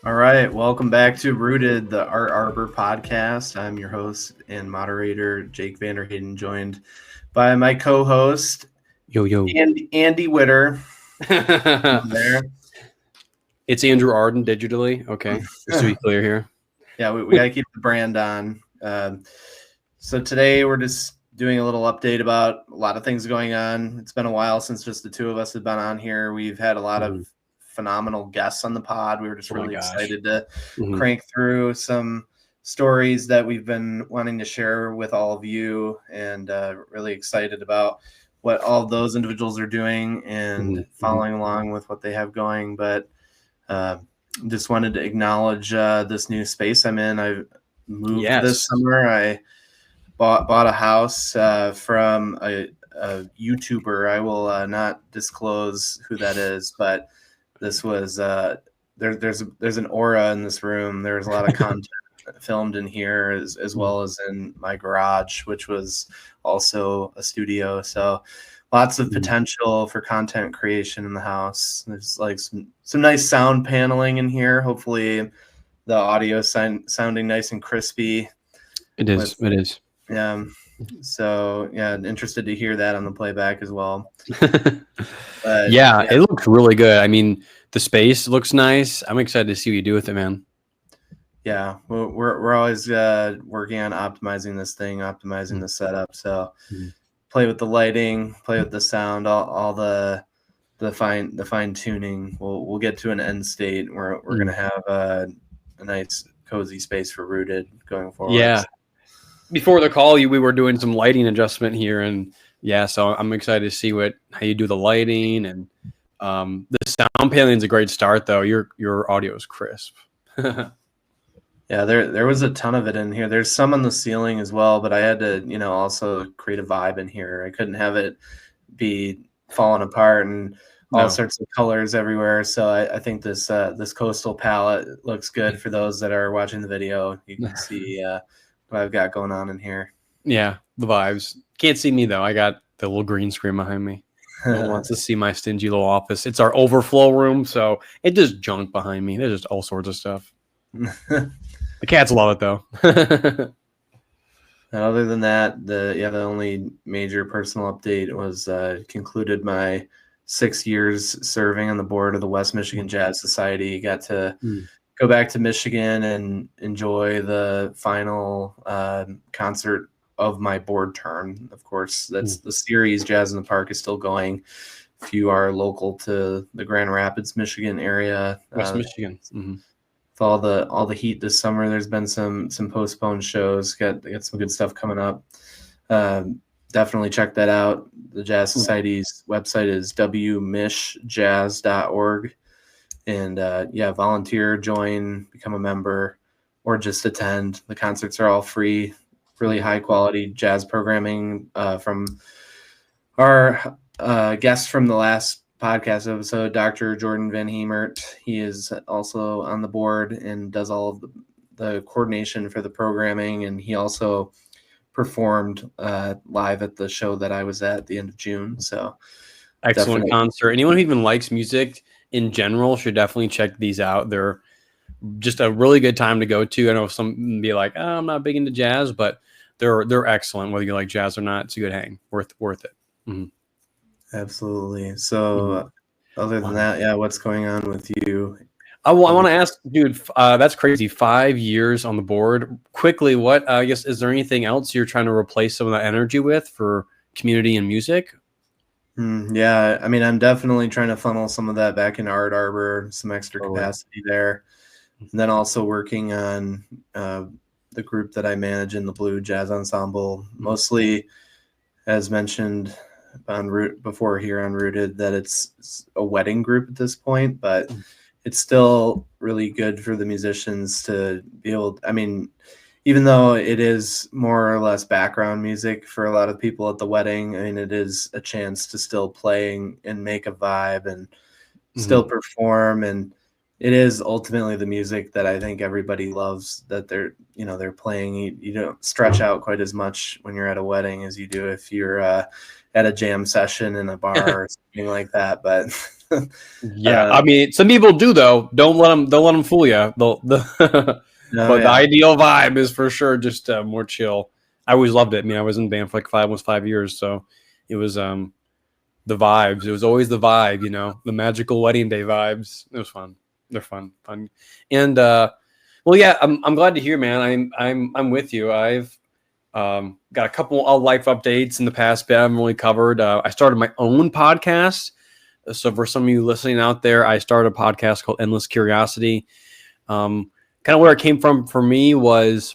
All right, welcome back to Rooted, the Arbor podcast. I'm your host and moderator, Jake Vanderhayden, joined by my co-host, Yo. Andy Witter. There. It's Andrew Arden digitally. Okay, just to be clear here. Yeah, we got to keep the brand on. So today we're just doing a little update about a lot of things going on. It's been a while since just the two of us have been on here. We've had a lot of phenomenal guests on the pod. We were just really excited to crank through some stories that we've been wanting to share with all of you, and really excited about what all of those individuals are doing and following along with what they have going. But just wanted to acknowledge this new space I'm in. I've moved this summer. I bought a house from a YouTuber. I will not disclose who that is, but this was there's an aura in this room. There's a lot of content filmed in here as well as in my garage, which was also a studio. So lots of potential for content creation in the house. There's like some nice sound paneling in here. Hopefully the audio sounding nice and crispy. It is. Yeah. So yeah, interested to hear that on the playback as well. But, yeah, it looks really good. I mean, the space looks nice. I'm excited to see what you do with it, man. Yeah, we're always working on optimizing this thing, optimizing the setup. So play with the lighting, play with the sound, all the fine tuning. We'll get to an end state where we're gonna have a nice cozy space for Rooted going forward. Yeah. Before the call, we were doing some lighting adjustment here, and so I'm excited to see how you do the lighting, and the sound paneling is a great start though. Your audio is crisp. Yeah, there was a ton of it in here. There's some on the ceiling as well, but I had to, also create a vibe in here. I couldn't have it be falling apart and all sorts of colors everywhere. So I think this coastal palette looks good for those that are watching the video. You can see what I've got going on in here. Yeah, the vibes. Can't see me though. I got the little green screen behind me. No one wants to see my stingy little office. It's our overflow room, so it just junk behind me. There's just all sorts of stuff. The cats love it though. And other than that, the only major personal update was concluded my 6 years serving on the board of the West Michigan Jazz Society. Got to go back to Michigan and enjoy the final concert of my board term. Of course, that's the series Jazz in the Park is still going. If you are local to the Grand Rapids, Michigan area, West Michigan. With all the heat this summer, there's been some postponed shows. Got some good stuff coming up. Definitely check that out. The Jazz Society's website is wmishjazz.org. And volunteer, join, become a member, or just attend. The concerts are all free, really high quality jazz programming from our guest from the last podcast episode, Dr. Jordan Van Hemert. He is also on the board and does all of the coordination for the programming. And he also performed live at the show that I was at the end of June. So excellent concert. Anyone who even likes music in general should definitely check these out. They're just a really good time to go to. I know some be like, I'm not big into jazz, but they're excellent. Whether you like jazz or not, it's a good hang. Worth it. Absolutely. So other than that, what's going on with you? I want to ask, dude, that's crazy. 5 years on the board. Quickly, I guess, is there anything else you're trying to replace some of that energy with for community and music? Yeah, I mean, I'm definitely trying to funnel some of that back into Arbor, some extra capacity there. And then also working on the group that I manage in the Blue Jazz Ensemble, mostly, as mentioned before here on Rooted, that it's a wedding group at this point, but it's still really good for the musicians to be able, even though it is more or less background music for a lot of people at the wedding, it is a chance to still play and make a vibe and still perform. And it is ultimately the music that I think everybody loves that they're playing. You don't stretch out quite as much when you're at a wedding as you do if you're at a jam session in a bar or something like that. But Yeah, I mean, some people do though. Don't let them fool you. But the ideal vibe is for sure just more chill. I always loved it. I mean, I was in band for like almost 5 years, so it was the vibes. It was always the vibe, the magical wedding day vibes. It was fun. They're fun, and well, yeah, I'm glad to hear, man. I'm with you. I've got a couple of life updates in the past, but I haven't really covered. I started my own podcast. So for some of you listening out there, I started a podcast called Endless Curiosity. Kind of where it came from for me was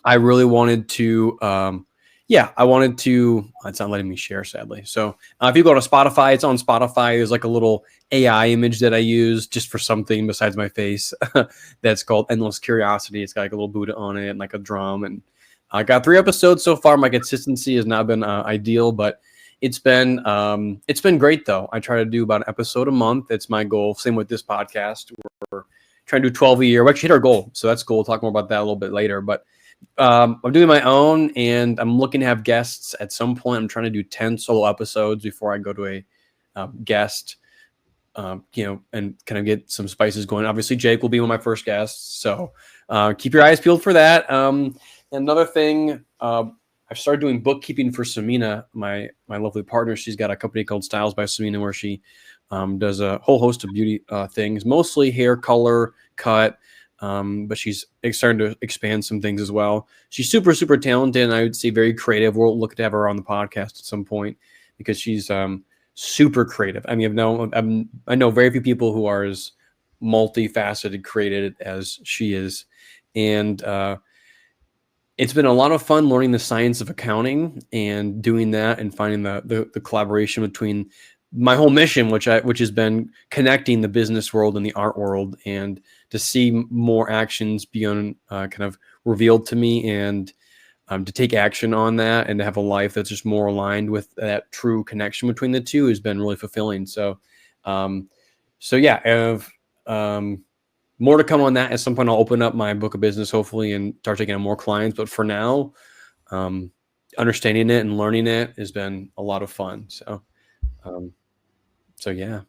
I really wanted to, it's not letting me share, sadly. So if you go to Spotify, it's on Spotify. There's like a little AI image that I use just for something besides my face that's called Endless Curiosity. It's got like a little Buddha on it and like a drum. And I got 3 episodes so far. My consistency has not been ideal, but it's been great though. I try to do about an episode a month. It's my goal. Same with this podcast. We're trying to do 12 a year. We actually hit our goal, so that's cool. We'll talk more about that a little bit later. But I'm doing my own, and I'm looking to have guests at some point. I'm trying to do 10 solo episodes before I go to a guest, and kind of get some spices going. Obviously, Jake will be one of my first guests, so keep your eyes peeled for that. Another thing. I've started doing bookkeeping for Samina, my lovely partner. She's got a company called Styles by Samina where she does a whole host of beauty things, mostly hair color, cut, but she's starting to expand some things as well. She's super, super talented, and I would say very creative. We'll look to have her on the podcast at some point because she's super creative. I mean, I know very few people who are as multifaceted, creative as she is, and it's been a lot of fun learning the science of accounting and doing that and finding the collaboration between my whole mission, which has been connecting the business world and the art world, and to see more actions beyond kind of revealed to me, and to take action on that and to have a life that's just more aligned with that true connection between the two has been really fulfilling. So, yeah, I have more to come on that. At some point, I'll open up my book of business, hopefully, and start taking on more clients. But for now, understanding it and learning it has been a lot of fun. So yeah.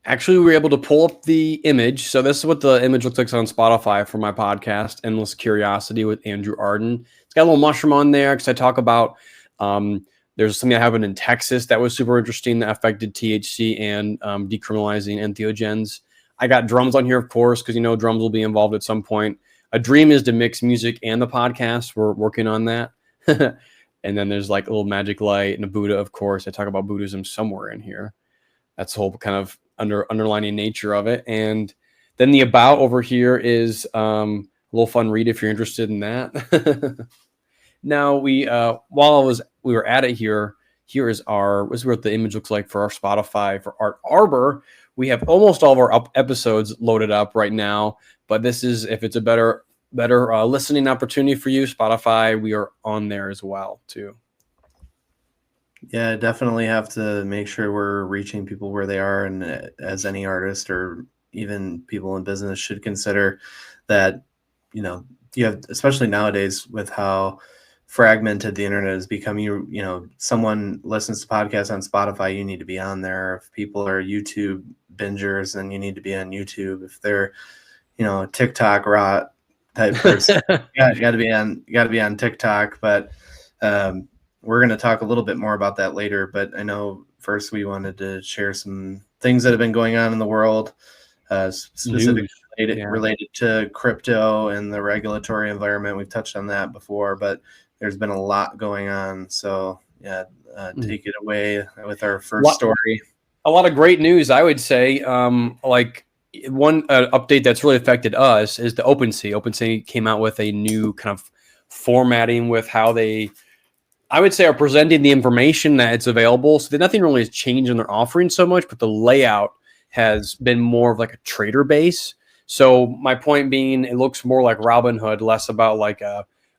Actually, we were able to pull up the image. So this is what the image looks like on Spotify for my podcast, Endless Curiosity with Andrew Arden. It's got a little mushroom on there because I talk about there's something that happened in Texas that was super interesting that affected THC and decriminalizing entheogens. I got drums on here, of course, because drums will be involved at some point. A dream is to mix music and the podcast. We're working on that. And then there's like a little magic light and a Buddha, of course. I talk about Buddhism somewhere in here. That's the whole kind of underlining nature of it. And then the about over here is a little fun read if you're interested in that. Now while we were at it here is what the image looks like for our Spotify for Arbor. We have almost all of our episodes loaded up right now, but this is if it's a better listening opportunity for you, Spotify, we are on there as well too. Yeah, definitely have to make sure we're reaching people where they are, and as any artist or even people in business should consider that, you have, especially nowadays with how fragmented the internet has become, someone listens to podcasts on Spotify, you need to be on there. If people are YouTube bingers, then you need to be on YouTube. If they're, TikTok rot type person, you got to be on TikTok. But we're going to talk a little bit more about that later. But I know first we wanted to share some things that have been going on in the world, specifically related to crypto and the regulatory environment. We've touched on that before, but there's been a lot going on. So yeah, take it away with our first story. A lot of great news, I would say. Like one update that's really affected us is the OpenSea. OpenSea came out with a new kind of formatting with how they, I would say, are presenting the information that it's available. So nothing really has changed in their offering so much, but the layout has been more of like a trader base. So my point being, it looks more like Robinhood, less about like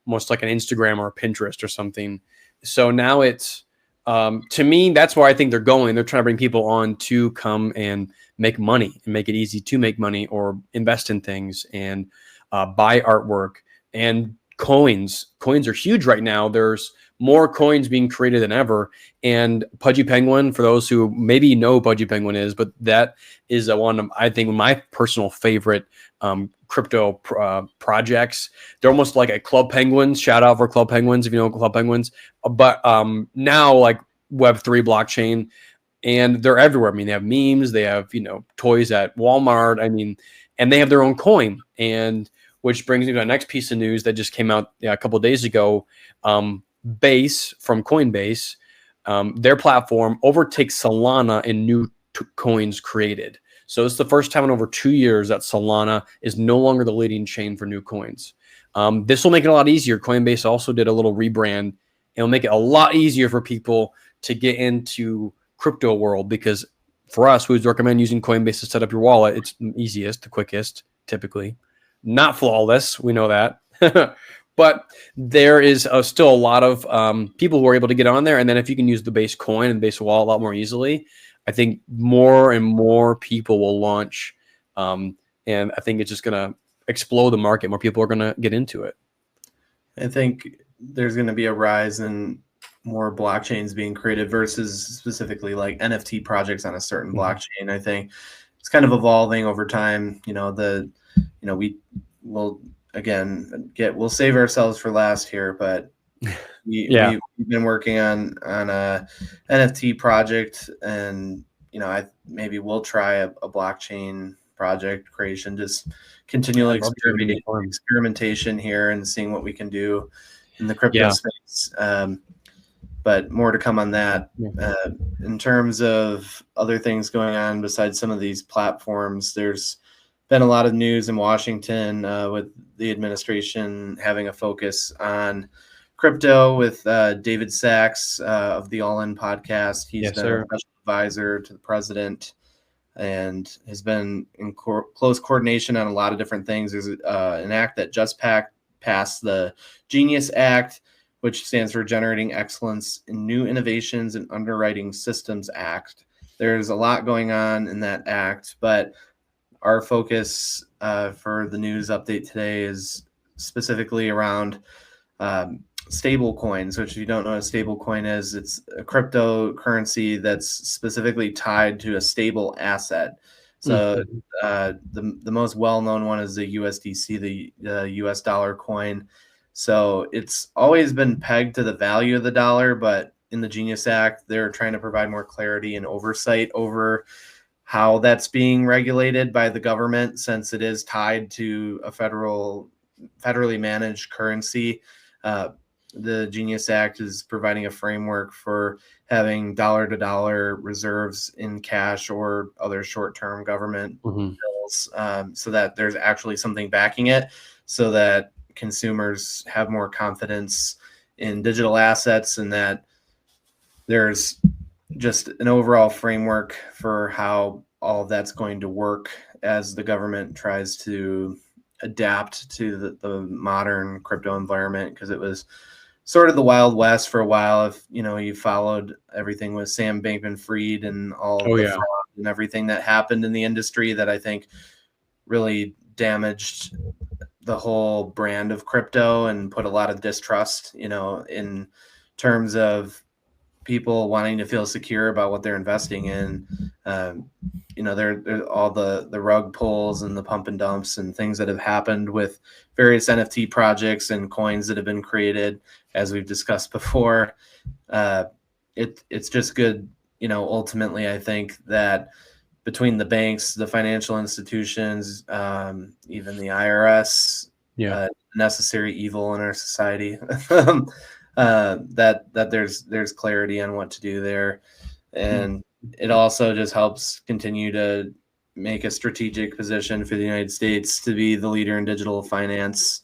almost like an Instagram or a Pinterest or something. So now it's, to me, that's where I think they're going. They're trying to bring people on to come and make money and make it easy to make money or invest in things and buy artwork and coins. Coins are huge right now. There's more coins being created than ever. And Pudgy Penguin, for those who maybe know Pudgy Penguin is, but that is one of, I think, my personal favorite crypto projects. They're almost like a Club Penguins. Shout out for Club Penguins if you know Club Penguins. But now like Web3 blockchain, and they're everywhere. I mean, they have memes, they have, you know, toys at Walmart. I mean, and they have their own coin. And which brings me to the next piece of news that just came out a couple of days ago. Base from Coinbase, their platform overtakes Solana in new coins created. So it's the first time in over 2 years that Solana is no longer the leading chain for new coins. This will make it a lot easier. Coinbase also did a little rebrand. It'll make it a lot easier for people to get into crypto world, because for us, we would recommend using Coinbase to set up your wallet. It's the easiest, the quickest, typically. Not flawless, we know that. But there is still a lot of people who are able to get on there. And then if you can use the base coin and base wallet a lot more easily, I think more and more people will launch. And I think it's just going to explode the market. More people are going to get into it. I think there's going to be a rise in more blockchains being created versus specifically like NFT projects on a certain blockchain. I think it's kind of evolving over time. We will we'll save ourselves for last here, but we've been working on a NFT project, and maybe we'll try a blockchain project creation, just continual experimentation here and seeing what we can do in the crypto space. But more to come on that. In terms of other things going on besides some of these platforms, there's been a lot of news in Washington with the administration having a focus on crypto with David Sachs of the All In podcast. He's been a special advisor to the president and has been in close coordination on a lot of different things. There's an act that just passed, the Genius Act, which stands for Generating Excellence in New Innovations and Underwriting Systems Act. There's a lot going on in that act, but our focus for the news update today is specifically around stablecoins, which if you don't know what a stablecoin is, it's a cryptocurrency that's specifically tied to a stable asset. So the most well-known one is the USDC, the US dollar coin. So it's always been pegged to the value of the dollar, but in the Genius Act, they're trying to provide more clarity and oversight over how that's being regulated by the government, since it is tied to a federally managed currency. The Genius Act is providing a framework for having dollar-to-dollar reserves in cash or other short-term government bills, so that there's actually something backing it, so that consumers have more confidence in digital assets, and that there's just an overall framework for how all of that's going to work as the government tries to adapt to the modern crypto environment, because it was sort of the Wild West for a while. If you followed everything with Sam Bankman-Fried and all the fraud and everything that happened in the industry, that I think really damaged the whole brand of crypto and put a lot of distrust, in terms of people wanting to feel secure about what they're investing in. There all the rug pulls and the pump and dumps and things that have happened with various NFT projects and coins that have been created, as we've discussed before. It's just good, ultimately, I think that between the banks, the financial institutions, even the IRS, necessary evil in our society, that there's clarity on what to do there. And it also just helps continue to make a strategic position for the United States to be the leader in digital finance.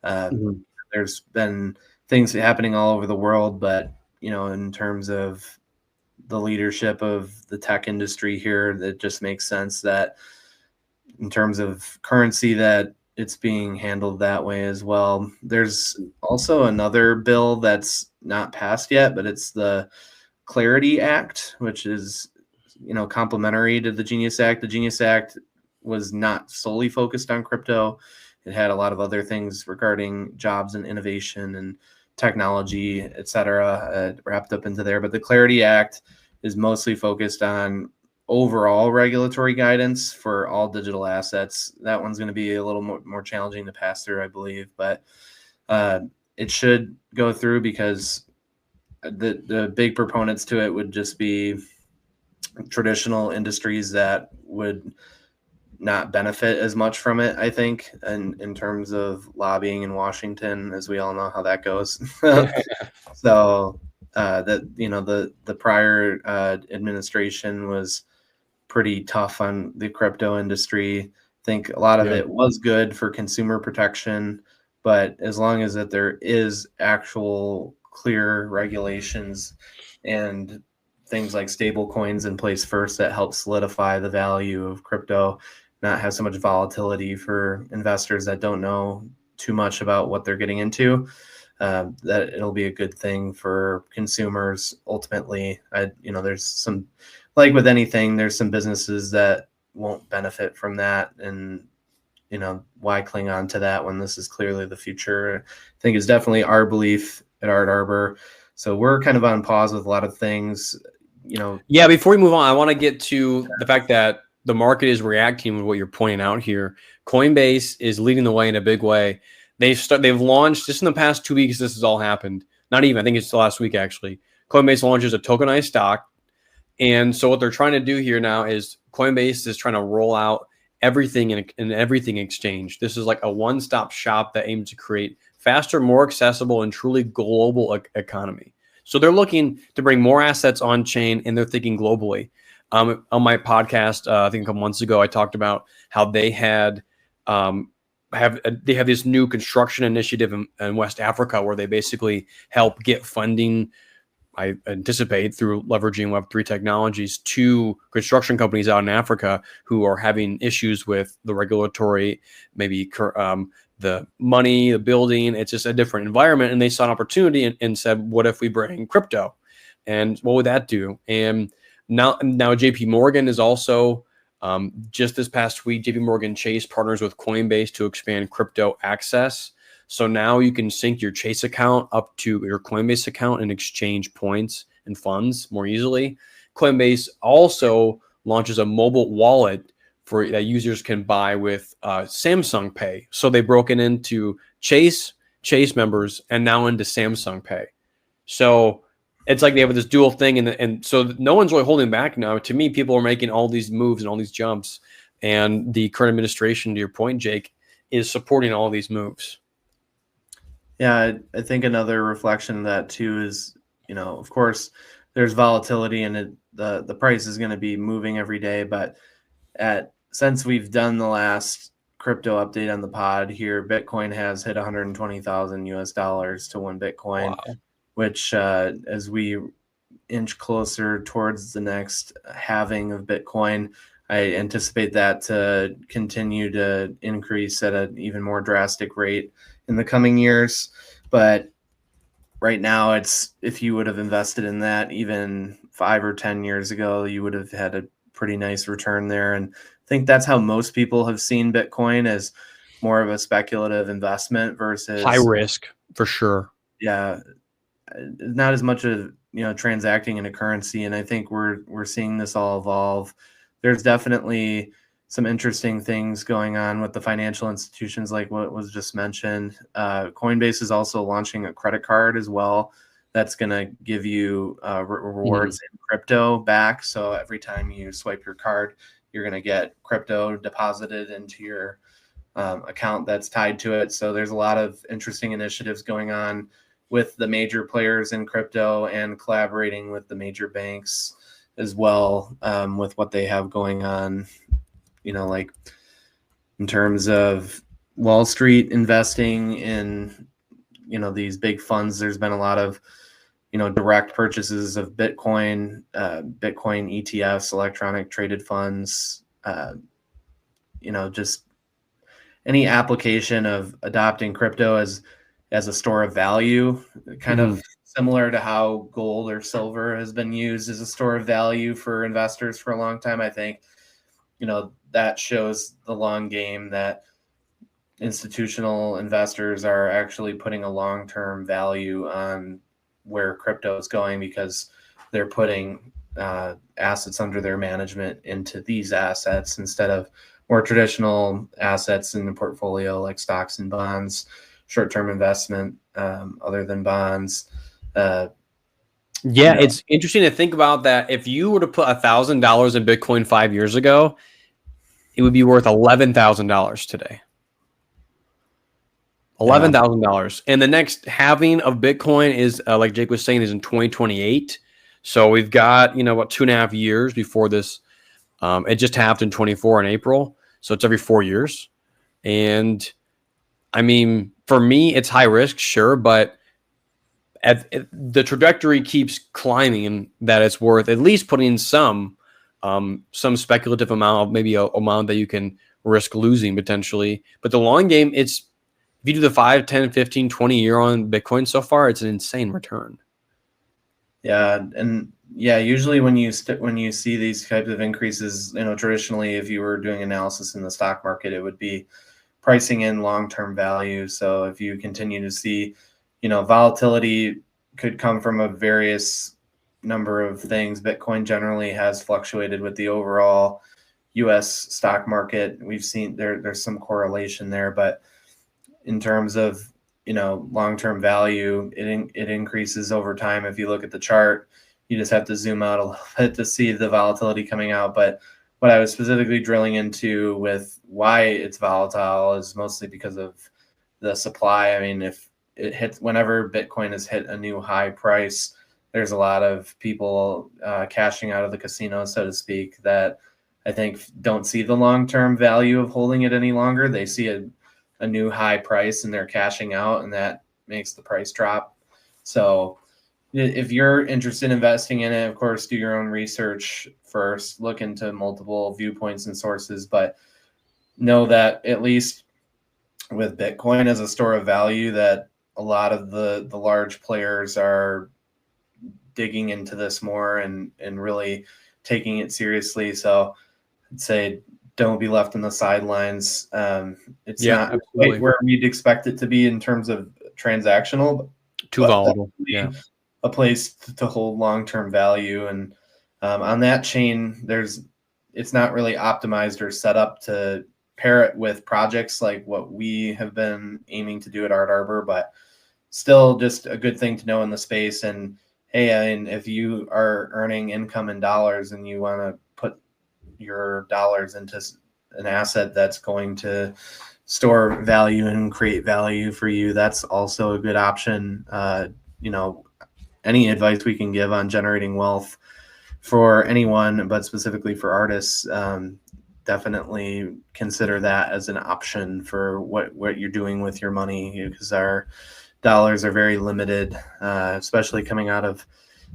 There's been things happening all over the world, but in terms of the leadership of the tech industry here, that just makes sense that in terms of currency, that it's being handled that way as well. There's also another bill that's not passed yet, but it's the Clarity Act, which is complementary to the Genius Act. The Genius Act was not solely focused on crypto. It had a lot of other things regarding jobs and innovation and technology, et cetera, wrapped up into there. But the Clarity Act is mostly focused on overall regulatory guidance for all digital assets. That one's going to be a little more challenging to pass through, I believe, but it should go through because the big proponents to it would just be traditional industries that would not benefit as much from it, I think, and in terms of lobbying in Washington, as we all know how that goes. So that the prior administration was pretty tough on the crypto industry. I think a lot of it was good for consumer protection, but as long as that there is actual clear regulations and things like stable coins in place first that help solidify the value of crypto, not have so much volatility for investors that don't know too much about what they're getting into, that it'll be a good thing for consumers ultimately. There's some, like with anything, there's some businesses that won't benefit from that, and why cling on to that when this is clearly the future? I think is definitely our belief at Arbor. So we're kind of on pause with a lot of things. Yeah, before we move on, I want to get to the fact that the market is reacting with what you're pointing out here. Coinbase is leading the way in a big way. They've launched just in the past 2 weeks. This has all happened. Not even, I think it's the last week actually. Coinbase launches a tokenized stock, and so what they're trying to do here now is Coinbase is trying to roll out everything in everything exchange. This is like a one-stop shop that aims to create faster, more accessible, and truly global economy. So they're looking to bring more assets on chain, and they're thinking globally. On my podcast, I think a couple months ago, I talked about how they have this new construction initiative in West Africa where they basically help get funding, I anticipate, through leveraging Web3 technologies to construction companies out in Africa who are having issues with the regulatory, maybe the money, the building. It's just a different environment. And they saw an opportunity and said, what if we bring crypto? And what would that do? And now JP Morgan is also, just this past week, JP Morgan Chase partners with Coinbase to expand crypto access. So now you can sync your Chase account up to your Coinbase account and exchange points and funds more easily. Coinbase also launches a mobile wallet that users can buy with Samsung Pay. So they broken into Chase members and now into Samsung Pay. So it's like they have this dual thing, and so no one's really holding back now. To me, people are making all these moves and all these jumps, and the current administration, to your point, Jake, is supporting all these moves. Yeah, I think another reflection of that too is, of course, there's volatility and the price is going to be moving every day. But since we've done the last crypto update on the pod here, Bitcoin has hit 120,000 US dollars to one Bitcoin, wow. Which as we inch closer towards the next halving of Bitcoin, I anticipate that to continue to increase at an even more drastic rate in the coming years. But right now, if you would have invested in that even 5 or 10 years ago, you would have had a pretty nice return there. And I think that's how most people have seen Bitcoin, as more of a speculative investment versus high risk, for sure. Yeah, not as much of transacting in a currency. And I think we're seeing this all evolve. There's definitely some interesting things going on with the financial institutions, like what was just mentioned. Coinbase is also launching a credit card as well that's going to give you rewards in crypto back. So every time you swipe your card, you're going to get crypto deposited into your account that's tied to it. So there's a lot of interesting initiatives going on with the major players in crypto and collaborating with the major banks as well, with what they have going on, like in terms of Wall Street investing in, these big funds. There's been a lot of, direct purchases of Bitcoin, Bitcoin ETFs, electronic traded funds, just any application of adopting crypto as a store of value, kind of similar to how gold or silver has been used as a store of value for investors for a long time. I think, that shows the long game, that institutional investors are actually putting a long-term value on where crypto is going because they're putting assets under their management into these assets instead of more traditional assets in the portfolio like stocks and bonds, short-term investment other than bonds. It's interesting to think about that. If you were to put $1,000 in Bitcoin 5 years ago, it would be worth $11,000 today. $11,000. And the next halving of Bitcoin is, like Jake was saying, is in 2028. So we've got, about 2.5 years before this. It just halved in 24 in April. So it's every 4 years. And I mean, for me, it's high risk, sure, but the trajectory keeps climbing, and that it's worth at least putting some speculative amount, maybe a amount that you can risk losing potentially. But the long game, if you do the 5, 10, 15, 20 year on Bitcoin so far, it's an insane return. Yeah. And usually when you see these types of increases, traditionally, if you were doing analysis in the stock market, it would be pricing in long-term value. So if you continue to see, volatility could come from a various number of things. Bitcoin generally has fluctuated with the overall U.S. stock market. We've seen there's some correlation there, but in terms of long-term value, it increases over time. If you look at the chart, you just have to zoom out a little bit to see the volatility coming out. But what I was specifically drilling into with why it's volatile is mostly because of the supply. I mean, if it hits, whenever Bitcoin has hit a new high price, there's a lot of people cashing out of the casino, so to speak, that I think don't see the long-term value of holding it any longer. They see a new high price and they're cashing out, and that makes the price drop. So if you're interested in investing in it, of course, do your own research first, look into multiple viewpoints and sources, but know that at least with Bitcoin as a store of value, that a lot of the large players are digging into this more and really taking it seriously. So I'd say don't be left on the sidelines. It's not quite where we'd expect it to be in terms of transactional. Too volatile. Yeah. A place to hold long-term value. And on that chain, it's not really optimized or set up to pair it with projects like what we have been aiming to do at Arbor, but still just a good thing to know in the space. And hey, and if you are earning income in dollars and you want to put your dollars into an asset that's going to store value and create value for you, that's also a good option. Any advice we can give on generating wealth for anyone, but specifically for artists, definitely consider that as an option for what you're doing with your money, because our dollars are very limited, especially coming out of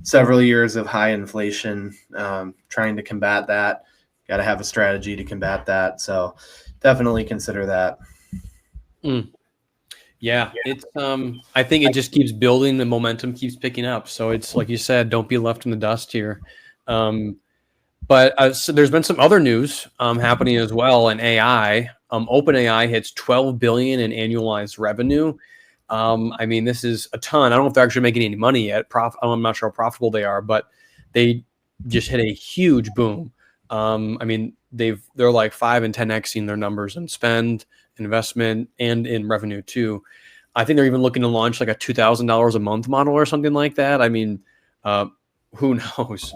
several years of high inflation. Trying to combat that, got to have a strategy to combat that. So definitely consider that. Yeah, it's I think it just keeps building, the momentum keeps picking up. So it's like you said, don't be left in the dust here. But so there's been some other news happening as well in AI. OpenAI hits $12 billion in annualized revenue. I mean, this is a ton. I don't know if they're actually making any money yet. I'm not sure how profitable they are, but they just hit a huge boom. I mean, they're like 5 and 10xing their numbers in spend, investment, and in revenue too. I think they're even looking to launch like a $2,000 a month model or something like that. I mean, who knows?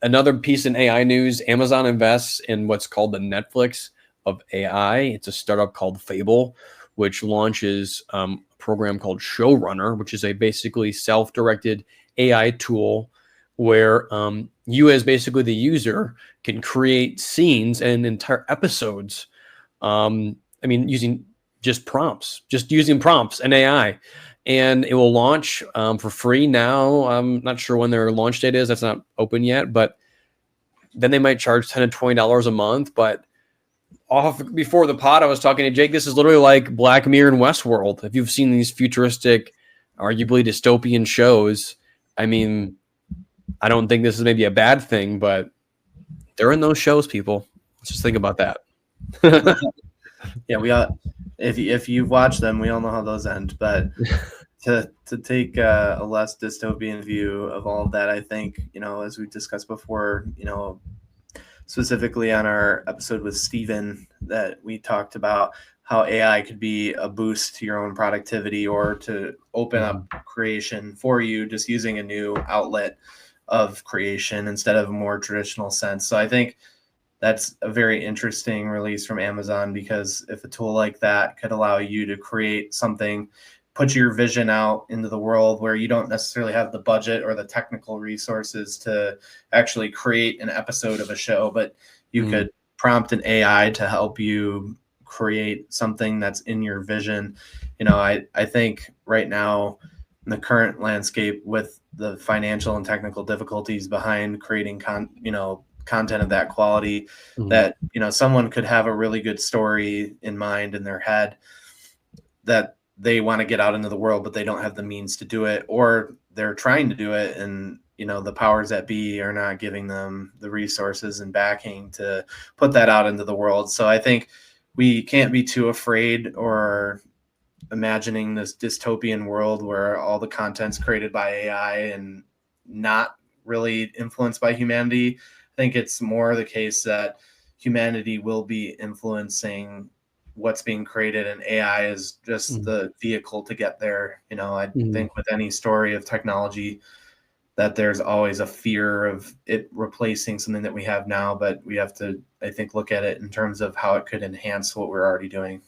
Another piece in AI news: Amazon invests in what's called the Netflix of AI. It's a startup called Fable, which launches a program called Showrunner, which is a basically self-directed AI tool where you, as basically the user, can create scenes and entire episodes. Using using prompts and AI. And it will launch for free now. I'm not sure when their launch date is. That's not open yet. But then they might charge $10 to $20 a month. But before the pod, I was talking to Jake. This is literally like Black Mirror and Westworld. If you've seen these futuristic, arguably dystopian shows, I mean, I don't think this is maybe a bad thing, but they're in those shows, people. Let's just think about that. Yeah, if you've watched them, we all know how those end. But to take a less dystopian view of all of that, I think, as we discussed before, specifically on our episode with Steven, that we talked about how AI could be a boost to your own productivity or to open up creation for you, just using a new outlet of creation instead of a more traditional sense. So I think that's a very interesting release from Amazon, because if a tool like that could allow you to create something, put your vision out into the world where you don't necessarily have the budget or the technical resources to actually create an episode of a show, but you could prompt an AI to help you create something that's in your vision. I think right now in the current landscape, with the financial and technical difficulties behind creating content of that quality, that someone could have a really good story in mind in their head that they want to get out into the world, but they don't have the means to do it, or they're trying to do it and the powers that be are not giving them the resources and backing to put that out into the world. So I think we can't be too afraid or imagining this dystopian world where all the content's created by AI and not really influenced by humanity. I think it's more the case that humanity will be influencing what's being created, and AI is just the vehicle to get there. I think with any story of technology that there's always a fear of it replacing something that we have now, but we have to, I think, look at it in terms of how it could enhance what we're already doing.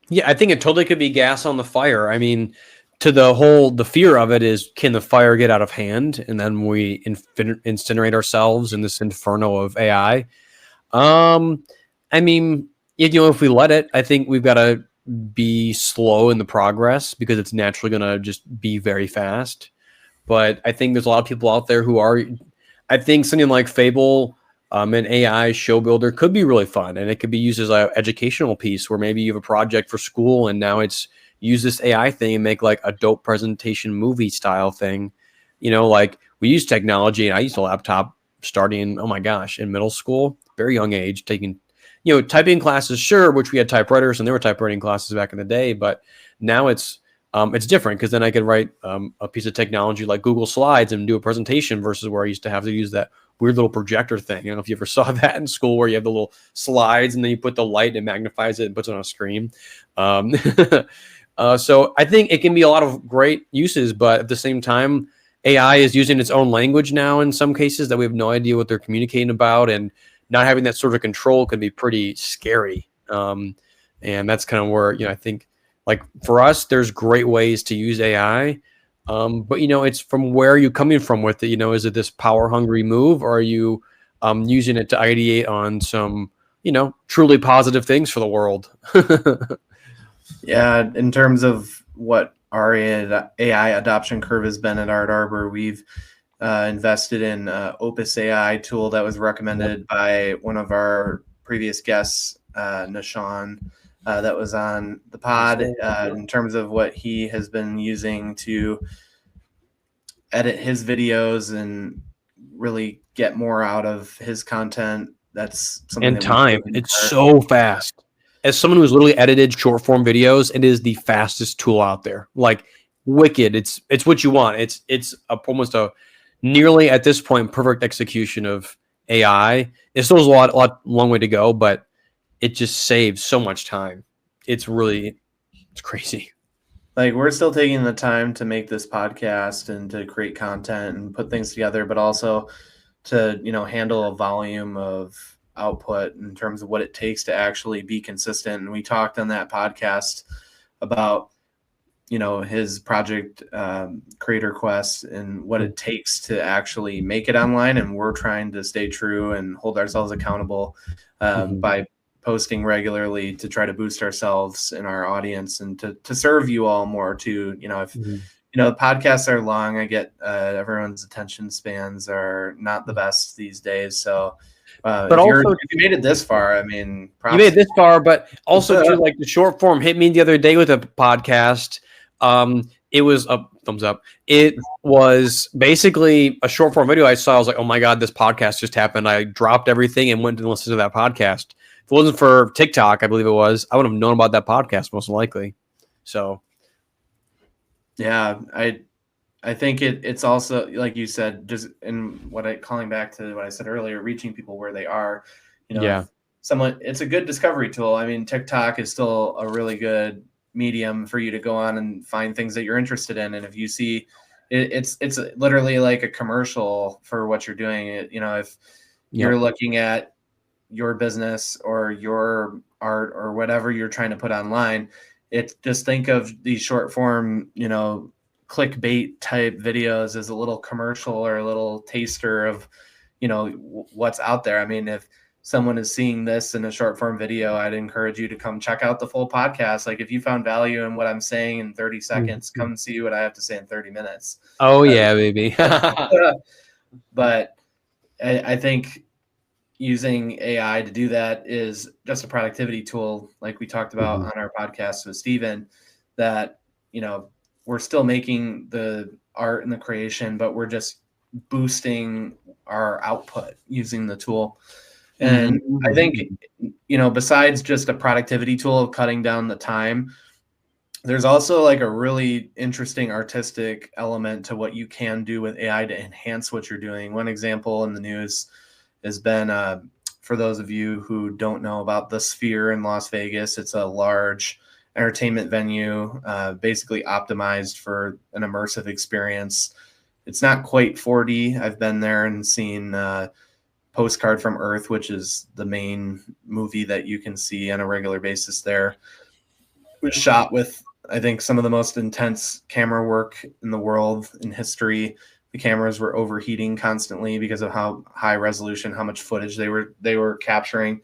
Yeah, I think it totally could be gas on the fire. I mean, the fear of it is, can the fire get out of hand? And then we incinerate ourselves in this inferno of AI. I mean, if we let it, I think we've got to be slow in the progress, because it's naturally going to just be very fast. But I think there's a lot of people out there who are, I think something like Fable, an AI show builder could be really fun, and it could be used as an educational piece where maybe you have a project for school and now it's use this AI thing and make like a dope presentation movie style thing. Like we use technology, and I used a laptop starting, oh my gosh, in middle school, very young age, taking, typing classes, sure, which we had typewriters and there were typewriting classes back in the day, but now it's different, because then I could write a piece of technology like Google Slides and do a presentation, versus where I used to have to use that weird little projector thing. I don't know if you ever saw that in school, where you have the little slides and then you put the light and magnifies it and puts it on a screen. So I think it can be a lot of great uses, but at the same time, AI is using its own language now in some cases that we have no idea what they're communicating about, and not having that sort of control can be pretty scary. And that's kind of where, I think, like for us, there's great ways to use AI. But it's from where are you coming from with it? Is it this power hungry move, or are you using it to ideate on some, truly positive things for the world? Yeah, in terms of what our AI adoption curve has been at Arbor, we've invested in Opus AI tool that was recommended by one of our previous guests, Nishan, that was on the pod, in terms of what he has been using to edit his videos and really get more out of his content. That's something. And time. It's so fast. As someone who's literally edited short form videos, it is the fastest tool out there. Like wicked. It's what you want. It's almost a nearly at this point perfect execution of AI. It still has a long way to go, but it just saves so much time. It's crazy. Like we're still taking the time to make this podcast and to create content and put things together, but also to handle a volume of output in terms of what it takes to actually be consistent. And we talked on that podcast about his project Creator Quest and what it takes to actually make it online, and we're trying to stay true and hold ourselves accountable by posting regularly to try to boost ourselves and our audience, and to serve you all more too. If the podcasts are long, I get everyone's attention spans are not the best these days, so but if you made it this far, I mean, you made it this far, but also too, like the short form hit me the other day with a podcast. It was a thumbs up. It was basically a short form video I saw. I was like, oh my God, this podcast just happened. I dropped everything and went and listened to that podcast If it wasn't for TikTok, I believe it was, I would have known about that podcast most likely. So, yeah, I think it's also, like you said, just calling back to what I said earlier, reaching people where they are. yeah. If someone, it's a good discovery tool. I mean, TikTok is still a really good medium for you to go on and find things that you're interested in. And if you see it's literally like a commercial for what you're doing. If you're looking at your business or your art or whatever you're trying to put online, just think of these short form, clickbait type videos as a little commercial or a little taster of, what's out there. I mean, if someone is seeing this in a short form video, I'd encourage you to come check out the full podcast. Like if you found value in what I'm saying in 30 seconds, come see what I have to say in 30 minutes. Oh yeah, baby. But I think using AI to do that is just a productivity tool, like we talked about on our podcast with Steven, that, we're still making the art and the creation, but we're just boosting our output using the tool. And I think, besides just a productivity tool of cutting down the time, there's also like a really interesting artistic element to what you can do with AI to enhance what you're doing. One example in the news has been, for those of you who don't know about the Sphere in Las Vegas, it's a large entertainment venue, basically optimized for an immersive experience. It's not quite 4D. I've been there and seen Postcard from Earth, which is the main movie that you can see on a regular basis there. It was shot with, I think, some of the most intense camera work in the world in history. The cameras were overheating constantly because of how high resolution, how much footage they were capturing,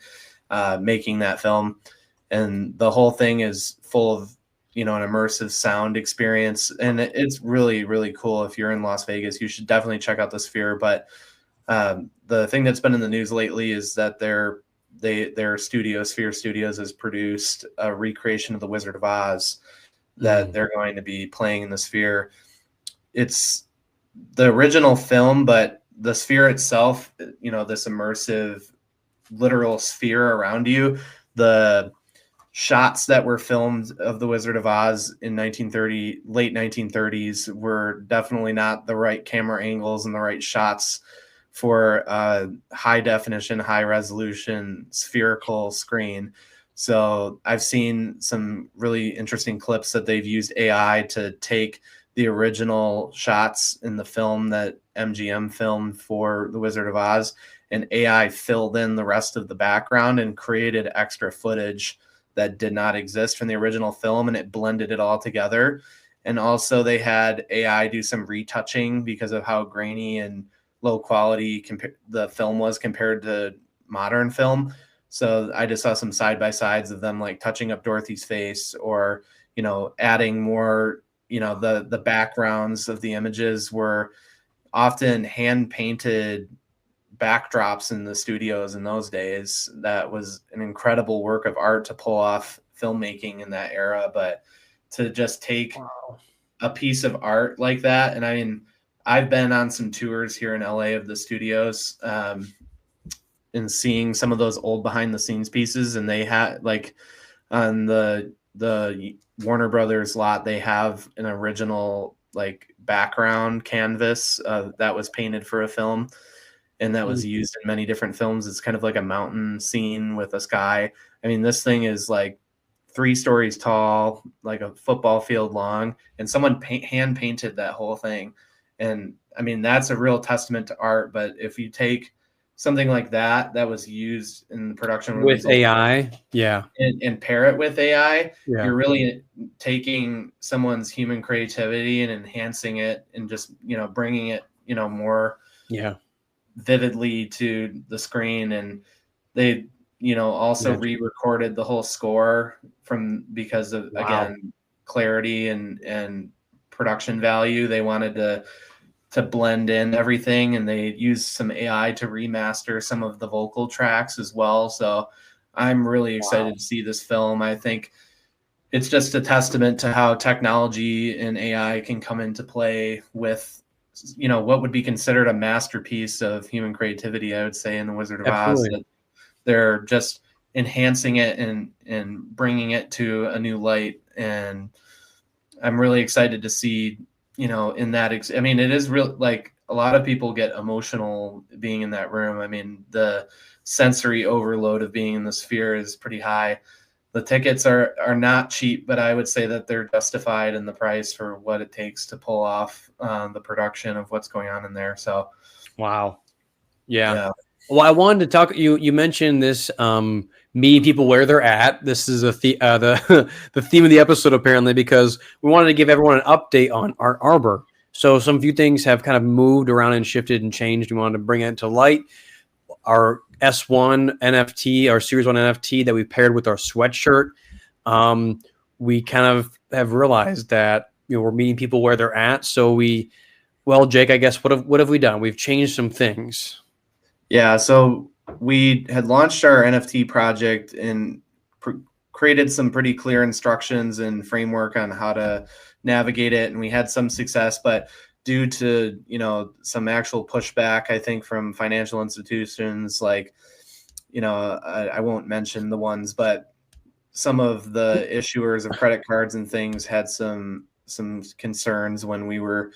making that film. And the whole thing is full of, an immersive sound experience. And it's really, really cool. If you're in Las Vegas, you should definitely check out the Sphere. But the thing that's been in the news lately is that their studio, Sphere Studios, has produced a recreation of the Wizard of Oz that they're going to be playing in the Sphere. It's the original film, but the Sphere itself, this immersive literal sphere around you, the shots that were filmed of the Wizard of Oz in late 1930s were definitely not the right camera angles and the right shots for a high definition, high resolution spherical screen. So I've seen some really interesting clips that they've used AI to take the original shots in the film that MGM filmed for The Wizard of Oz, and AI filled in the rest of the background and created extra footage that did not exist from the original film, and it blended it all together. And also they had AI do some retouching because of how grainy and low quality the film was compared to modern film. So I just saw some side by sides of them like touching up Dorothy's face, or adding more. The backgrounds of the images were often hand painted backdrops in the studios in those days. That was an incredible work of art to pull off filmmaking in that era. But to just take a piece of art like that, and I mean, I've been on some tours here in LA of the studios, and seeing some of those old behind the scenes pieces, and they had like on the Warner Brothers lot, they have an original like background canvas that was painted for a film, and that was used in many different films. It's kind of like a mountain scene with a sky. I mean, this thing is like 3 stories tall, like a football field long, and someone hand painted that whole thing. And I mean, that's a real testament to art. But if you take something like that was used in the production with AI, and pair it with AI, you're really taking someone's human creativity and enhancing it, and just bringing it more vividly to the screen. And they also re-recorded the whole score because of again clarity and production value. They wanted to blend in everything, and they used some AI to remaster some of the vocal tracks as well. So I'm really excited to see this film. I think it's just a testament to how technology and AI can come into play with, what would be considered a masterpiece of human creativity, I would say, in The Wizard of Oz. That they're just enhancing it and bringing it to a new light. And I'm really excited to see, in that, I mean, it is real, like a lot of people get emotional being in that room. I mean, the sensory overload of being in the Sphere is pretty high. The tickets are not cheap, but I would say that they're justified in the price for what it takes to pull off the production of what's going on in there. So, wow. Yeah. Well, I wanted to talk. You mentioned this meeting people where they're at. This is the theme of the episode apparently, because we wanted to give everyone an update on our Arbor. So some few things have kind of moved around and shifted and changed. We wanted to bring it to light. Our S1 NFT, our Series 1 NFT that we paired with our sweatshirt. We kind of have realized that we're meeting people where they're at. So Jake, I guess what have we done? We've changed some things. Yeah, so we had launched our NFT project and created some pretty clear instructions and framework on how to navigate it, and we had some success, but due to some actual pushback, I think, from financial institutions, like I won't mention the ones, but some of the issuers of credit cards and things had some concerns when we were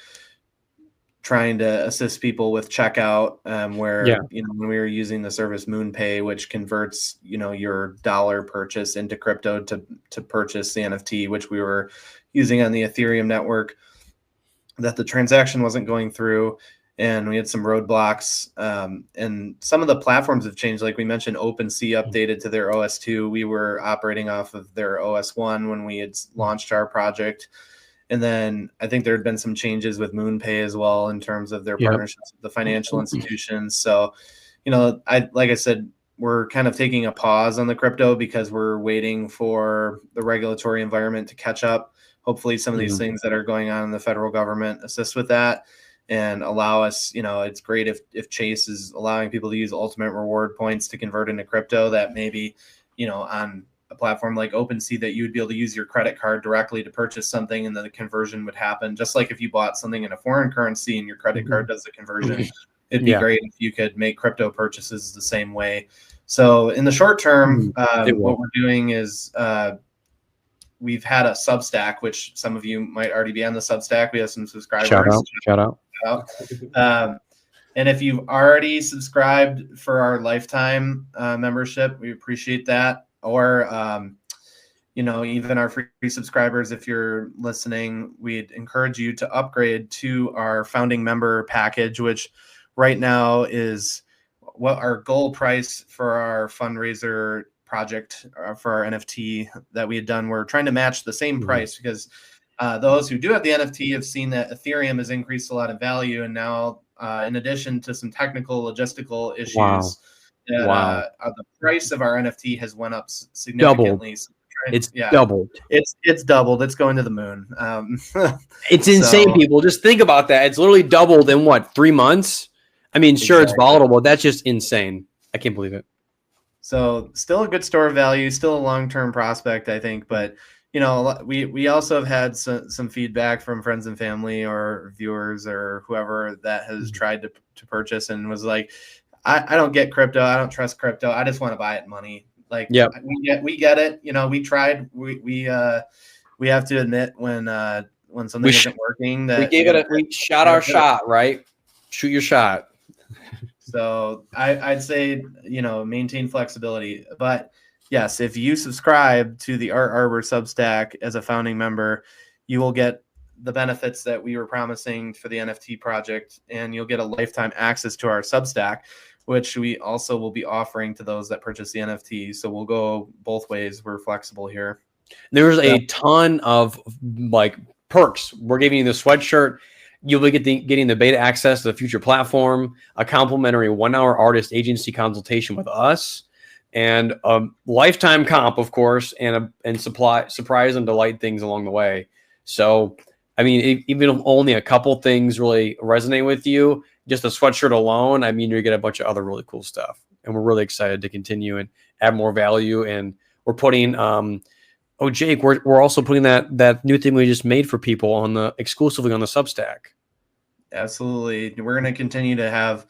trying to assist people with checkout, where when we were using the service MoonPay, which converts your dollar purchase into crypto to purchase the NFT, which we were using on the Ethereum network, that the transaction wasn't going through, and we had some roadblocks. And some of the platforms have changed. Like we mentioned, OpenSea updated to their OS2. We were operating off of their OS1 when we had launched our project. And then I think there had been some changes with MoonPay as well in terms of their partnerships with the financial institutions. So, like I said, we're kind of taking a pause on the crypto because we're waiting for the regulatory environment to catch up. Hopefully some of these things that are going on in the federal government assist with that and allow us, it's great if Chase is allowing people to use ultimate reward points to convert into crypto, that maybe, on a platform like OpenSea, that you would be able to use your credit card directly to purchase something, and then the conversion would happen. Just like if you bought something in a foreign currency and your credit card does the conversion, it'd be great if you could make crypto purchases the same way. So in the short term, what we're doing is we've had a Substack, which some of you might already be on the Substack. We have some subscribers. Shout out. And if you've already subscribed for our lifetime membership, we appreciate that. Or, even our free subscribers, if you're listening, we'd encourage you to upgrade to our founding member package, which right now is what our goal price for our fundraiser project for our NFT that we had done. We're trying to match the same price because those who do have the NFT have seen that Ethereum has increased a lot of value. And now, in addition to some technical logistical issues, the price of our NFT has went up significantly. Doubled. It's doubled. It's going to the moon. It's insane, people. Just think about that. It's literally doubled in 3 months? I mean, sure, It's volatile, but that's just insane. I can't believe it. So still a good store of value, still a long-term prospect, I think. But, we also have had some feedback from friends and family or viewers or whoever that has tried to purchase and was like, I don't get crypto. I don't trust crypto. I just want to buy it money. Like, we get it. We tried. We have to admit when something isn't working, that we shot our shot, right? Shoot your shot. So I'd say, maintain flexibility. But yes, if you subscribe to the Art Arbor Substack as a founding member, you will get the benefits that we were promising for the NFT project, and you'll get a lifetime access to our Substack, which we also will be offering to those that purchase the NFT. So we'll go both ways. We're flexible here. There's a ton of perks. We're giving you the sweatshirt. You'll be getting the beta access to the future platform, a complimentary 1-hour artist agency consultation with us, and a lifetime comp, of course, and surprise and delight things along the way. So, I mean, even if only a couple things really resonate with you, just a sweatshirt alone, I mean, you're going to get a bunch of other really cool stuff. And we're really excited to continue and add more value. And we're putting, Jake, we're also putting that new thing we just made for people exclusively on the Substack. Absolutely. We're going to continue to have,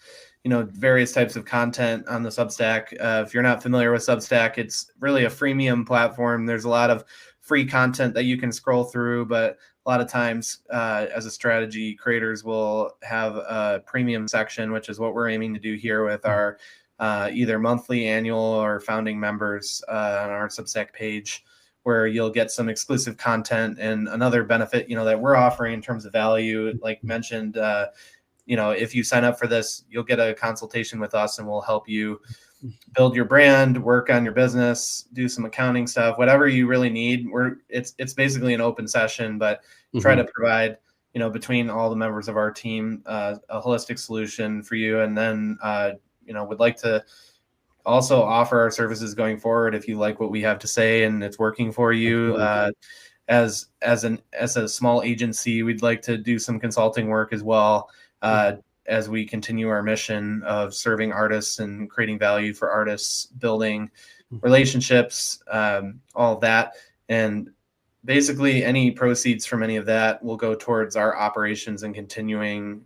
various types of content on the Substack. If you're not familiar with Substack, it's really a freemium platform. There's a lot of free content that you can scroll through, but a lot of times as a strategy, creators will have a premium section, which is what we're aiming to do here with our either monthly, annual, or founding members on our Substack page, where you'll get some exclusive content. And another benefit, that we're offering in terms of value, like mentioned, if you sign up for this, you'll get a consultation with us and we'll help you build your brand, work on your business, do some accounting stuff, whatever you really need. It's basically an open session, but try to provide, between all the members of our team, a holistic solution for you. And then, would like to also offer our services going forward if you like what we have to say and it's working for you. As a small agency, we'd like to do some consulting work as well, as we continue our mission of serving artists and creating value for artists, building relationships, all of that. And basically any proceeds from any of that will go towards our operations and continuing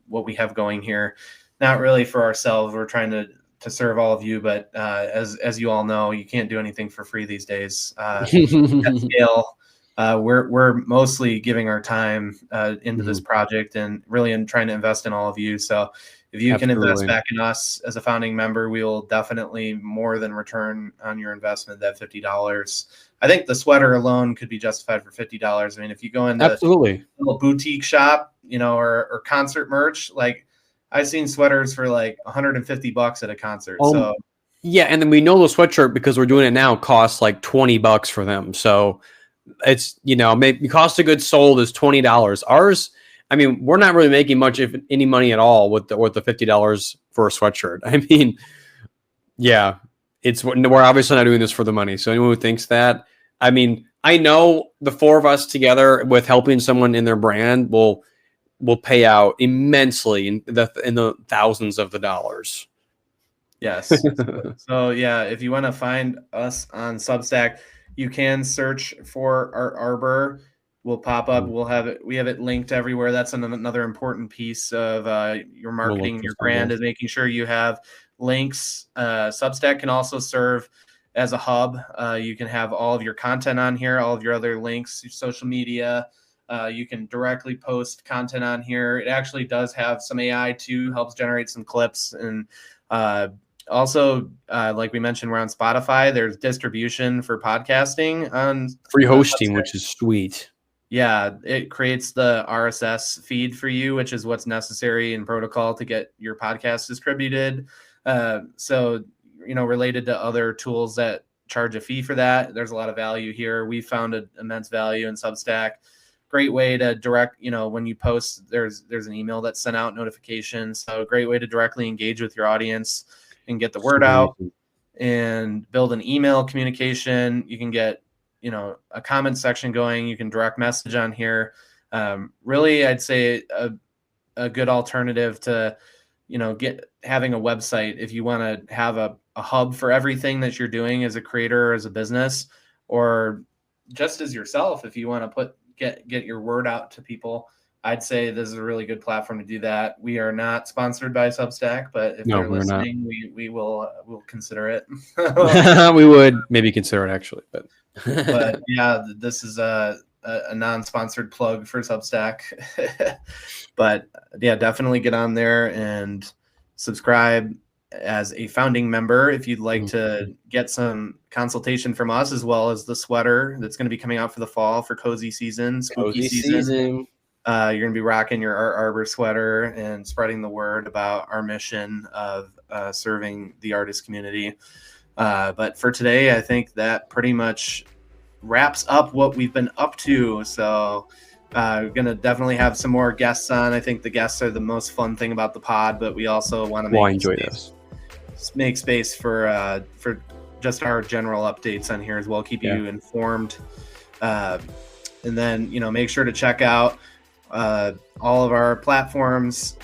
what we have going here. Not really for ourselves. We're trying to serve all of you, but as you all know, you can't do anything for free these days. At scale, we're mostly giving our time into this project and really in trying to invest in all of you. So if you can invest back in us as a founding member, we will definitely more than return on your investment, that $50. I think the sweater alone could be justified for $50. I mean, if you go into a little boutique shop, or concert merch, like I've seen sweaters for like $150 at a concert. So yeah. And then we know the sweatshirt, because we're doing it now, costs like $20 for them. So it's, maybe cost of goods sold is $20. Ours, I mean, we're not really making much, if any, money at all with the $50 for a sweatshirt. I mean, yeah, we're obviously not doing this for the money. So anyone who thinks that, I mean, I know the four of us together with helping someone in their brand will pay out immensely in the thousands of the dollars. Yes. So yeah, if you want to find us on Substack, you can search for our Arbor. Will pop up. We have it linked everywhere. That's another important piece of your marketing, your brand, is making sure you have links. Substack can also serve as a hub. You can have all of your content on here, all of your other links, your social media. You can directly post content on here. It actually does have some AI too, helps generate some clips. And also, like we mentioned, we're on Spotify. There's distribution for podcasting on free hosting, which is sweet. Yeah, it creates the RSS feed for you, which is what's necessary in protocol to get your podcast distributed. So, related to other tools that charge a fee for that, there's a lot of value here. We found an immense value in Substack. Great way to direct, when you post, there's an email that's sent out, notifications. So a great way to directly engage with your audience and get the word out and build an email communication. You can get, a comment section going. You can direct message on here. Really, I'd say a good alternative to, having a website if you want to have a hub for everything that you're doing as a creator or as a business, or just as yourself, if you want to get your word out to people. I'd say this is a really good platform to do that. We are not sponsored by Substack, but if they're listening, we'll consider it. We would maybe consider it actually, but yeah, this is a non-sponsored plug for Substack. But yeah, definitely get on there and subscribe as a founding member if you'd like to get some consultation from us, as well as the sweater that's going to be coming out for the fall for cozy season, spooky season. You're going to be rocking your Arbor sweater and spreading the word about our mission of serving the artist community. But for today, I think that pretty much wraps up what we've been up to. So we're going to definitely have some more guests on. I think the guests are the most fun thing about the pod, but we also want to make space for just our general updates on here as well, keep you informed. And then, make sure to check out all of our platforms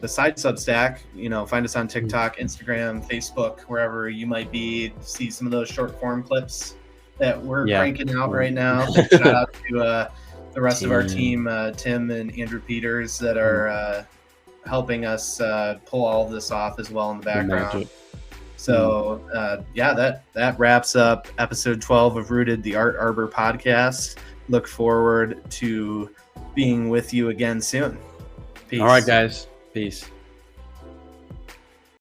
besides Substack. Find us on TikTok, Instagram, Facebook, wherever you might be. See some of those short form clips that we're cranking out right now. Shout out to the rest of our team, Tim and Andrew Peters, that are helping us pull all of this off as well in the background. Magic. So that wraps up episode 12 of Rooted, the Arbor podcast. Look forward to being with you again soon. Peace. All right, guys. Peace.